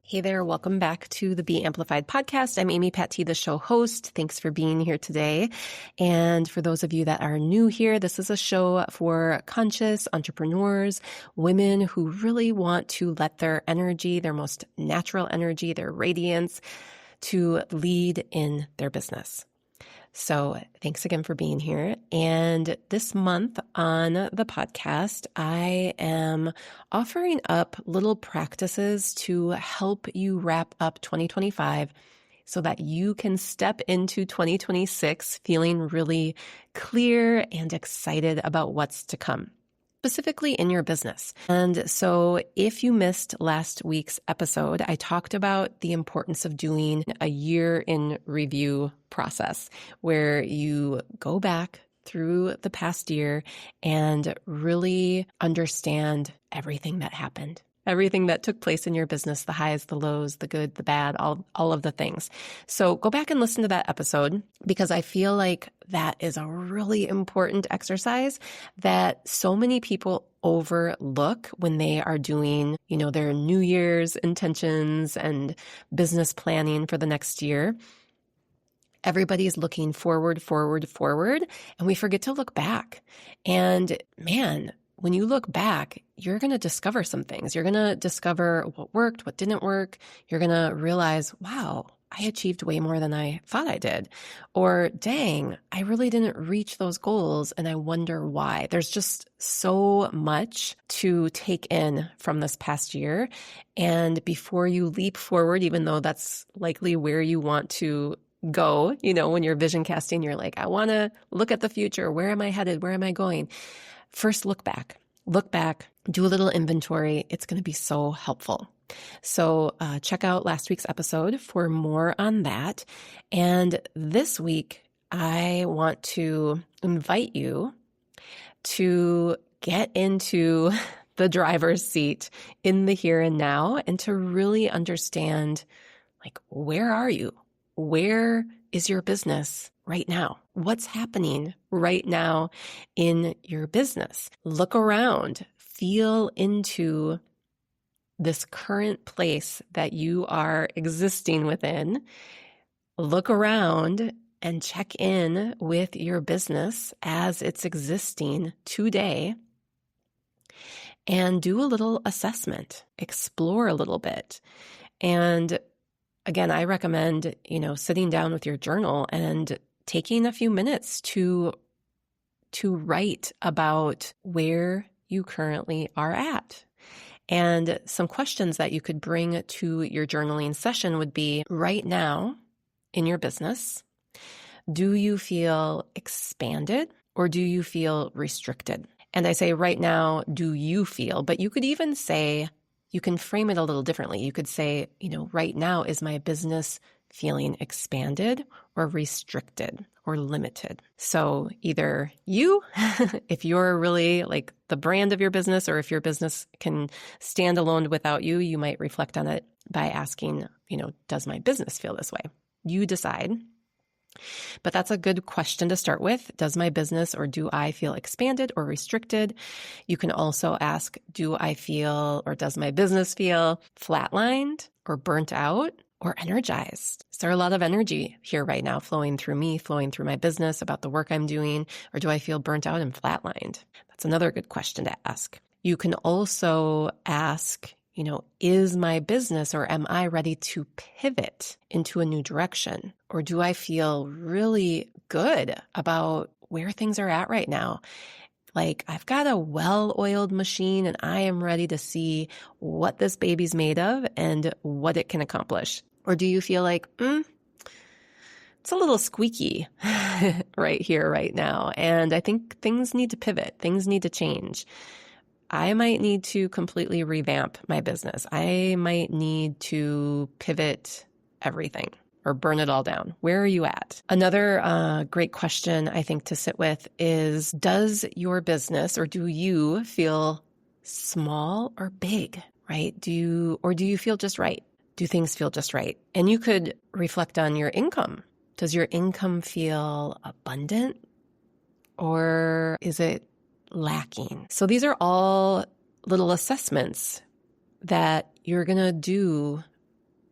Hey there, welcome back to the Be Amplified podcast. I'm Amy Patee, the show host. Thanks for being here today. And for those of you that are new here, this is a show for conscious entrepreneurs, women who really want to let their energy, their most natural energy, their radiance, to lead in their business. So thanks again for being here. And this month on the podcast, I am offering up little practices to help you wrap up 2025 so that you can step into 2026 feeling really clear and excited about what's to come, specifically in your business. And so if you missed last week's episode, I talked about the importance of doing a year in review process where you go back through the past year and really understand everything that happened. Everything that took place in your business, the highs, the lows, the good, the bad, all of the things. So go back and listen to that episode because I feel like that is a really important exercise that so many people overlook when they are doing, their New Year's intentions and business planning for the next year. Everybody's looking forward, and we forget to look back. And man, when you look back, you're going to discover some things. You're going to discover what worked, what didn't work. You're going to realize, wow, I achieved way more than I thought I did. Or dang, I really didn't reach those goals and I wonder why. There's just so much to take in from this past year. And before you leap forward, even though that's likely where you want to go, when you're vision casting, you're like, I want to look at the future. Where am I headed? Where am I going? First, look back, do a little inventory. It's going to be so helpful. So check out last week's episode for more on that. And this week, I want to invite you to get into the driver's seat in the here and now and to really understand, where are you? Where is your business right now? What's happening right now in your business? Look around, feel into this current place that you are existing within. Look around and check in with your business as it's existing today and do a little assessment, explore a little bit. And again, I recommend, sitting down with your journal and taking a few minutes to write about where you currently are at. And some questions that you could bring to your journaling session would be, right now in your business, do you feel expanded or do you feel restricted? And I say right now, do you feel, but you could even say, you can frame it a little differently. You could say, right now, is my business feeling expanded or restricted or limited? So either you, if you're really like the brand of your business, or if your business can stand alone without you, you might reflect on it by asking, does my business feel this way? You decide. But that's a good question to start with. Does my business or do I feel expanded or restricted? You can also ask, do I feel or does my business feel flatlined or burnt out or energized? Is there a lot of energy here right now flowing through me, flowing through my business about the work I'm doing? Or do I feel burnt out and flatlined? That's another good question to ask. You can also ask, is my business or am I ready to pivot into a new direction? Or do I feel really good about where things are at right now? Like I've got a well-oiled machine and I am ready to see what this baby's made of and what it can accomplish. Or do you feel like, it's a little squeaky right here, right now. And I think things need to pivot. Things need to change. I might need to completely revamp my business. I might need to pivot everything or burn it all down. Where are you at? Another great question I think to sit with is, does your business or do you feel small or big, right? Do you feel just right? Do things feel just right? And you could reflect on your income. Does your income feel abundant or is it lacking? So these are all little assessments that you're going to do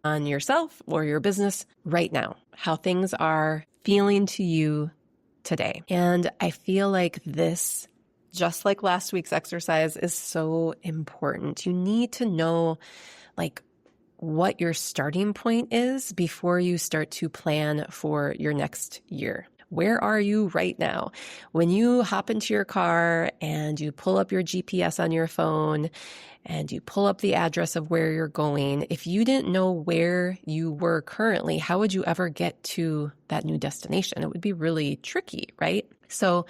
on yourself or your business right now, how things are feeling to you today. And I feel like this, just like last week's exercise, is so important. You need to know what your starting point is before you start to plan for your next year. Where are you right now? When you hop into your car and you pull up your GPS on your phone and you pull up the address of where you're going, if you didn't know where you were currently, how would you ever get to that new destination? It would be really tricky, right? So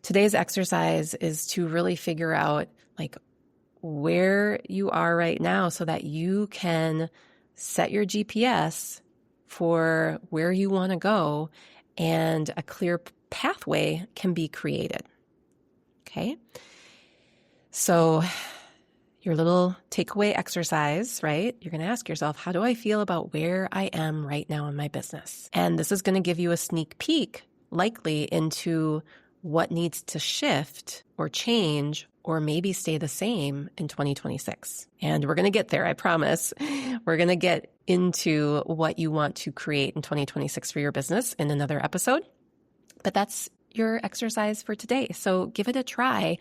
today's exercise is to really figure out where you are right now so that you can set your GPS for where you want to go and a clear pathway can be created. Okay? So your little takeaway exercise, right? You're going to ask yourself, how do I feel about where I am right now in my business? And this is going to give you a sneak peek, likely, into what needs to shift or change or maybe stay the same in 2026. And we're going to get there, I promise. We're going to get into what you want to create in 2026 for your business in another episode. But that's your exercise for today. So give it a try.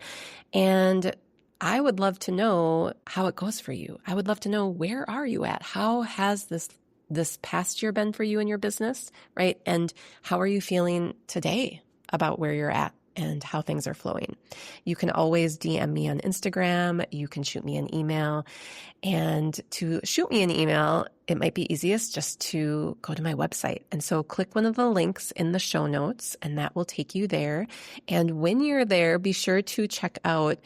And I would love to know how it goes for you. I would love to know, where are you at? How has this past year been for you in your business, right? And how are you feeling today about where you're at and how things are flowing? You can always DM me on Instagram. You can shoot me an email. And to shoot me an email, it might be easiest just to go to my website. And so click one of the links in the show notes, and that will take you there. And when you're there, be sure to check out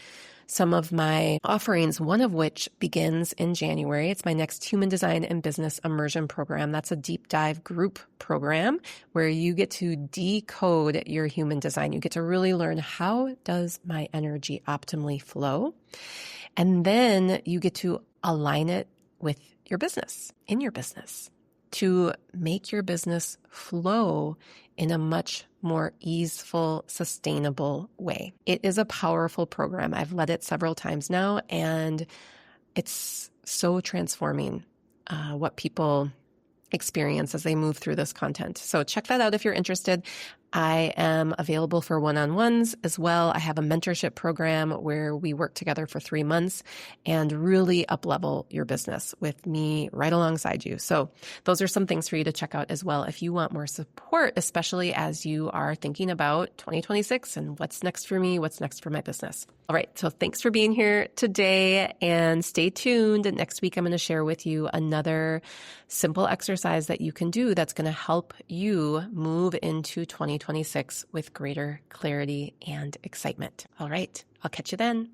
some of my offerings, one of which begins in January. It's my next Human Design and Business Immersion program. That's a deep dive group program where you get to decode your human design. You get to really learn, how does my energy optimally flow? And then you get to align it with your business, in your business, to make your business flow in a much more easeful, sustainable way. It is a powerful program. I've led it several times now, and it's so transforming what people experience as they move through this content. So check that out if you're interested. I am available for one-on-ones as well. I have a mentorship program where we work together for 3 months and really up-level your business with me right alongside you. So those are some things for you to check out as well if you want more support, especially as you are thinking about 2026 and what's next for me, what's next for my business. All right, so thanks for being here today, and stay tuned. Next week, I'm going to share with you another simple exercise that you can do that's going to help you move into 2026 with greater clarity and excitement. All right, I'll catch you then.